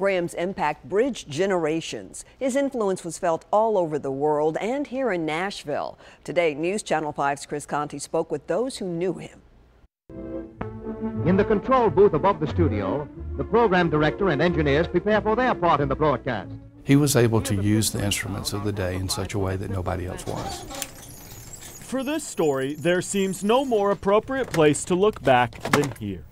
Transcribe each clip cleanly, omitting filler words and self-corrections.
Graham's impact bridged generations. His influence was felt all over the world and here in Nashville. Today, News Channel 5's Chris Conti spoke with those who knew him. In the control booth above the studio, the program director and engineers prepare for their part in the broadcast. He was able to use the instruments of the day in such a way that nobody else was. For this story, there seems no more appropriate place to look back than here.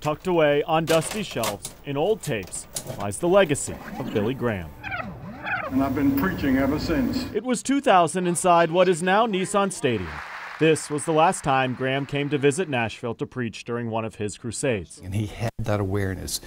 Tucked away on dusty shelves in old tapes lies the legacy of Billy Graham. And I've been preaching ever since. It was 2000 inside what is now Nissan Stadium. This was the last time Graham came to visit Nashville to preach during one of his crusades. And he had that awareness.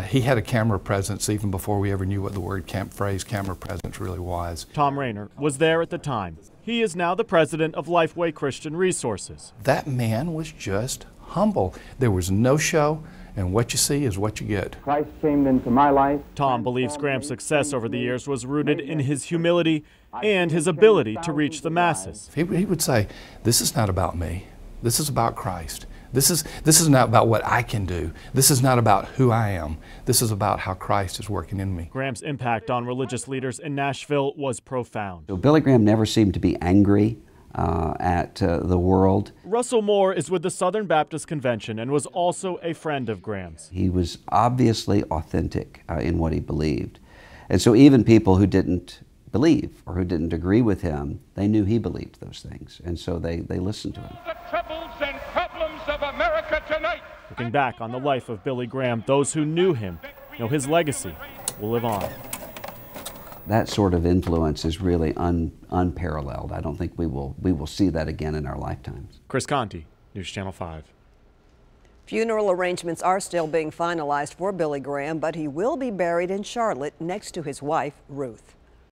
He had a camera presence even before we ever knew what the word phrase camera presence really was. Tom Rayner was there at the time. He is now the president of Lifeway Christian Resources. That man was just humble. There was no show, and what you see is what you get. Christ came into my life. Tom believes Graham's success over the years was rooted in his humility and his ability to reach the masses. He would say, this is not about me. This is about Christ. This is not about what I can do. This is not about who I am. This is about how Christ is working in me. Graham's impact on religious leaders in Nashville was profound. So Billy Graham never seemed to be angry at the world. Russell Moore is with the Southern Baptist Convention and was also a friend of Graham's. He was obviously authentic in what he believed. And so even people who didn't believe or who didn't agree with him, they knew he believed those things. And so they listened to him. The troubles and problems of America tonight. Looking back on the life of Billy Graham, those who knew him know his legacy will live on. That sort of influence is really unparalleled. I don't think we will see that again in our lifetimes. Chris Conti, News Channel 5. Funeral arrangements are still being finalized for Billy Graham, but he will be buried in Charlotte next to his wife, Ruth.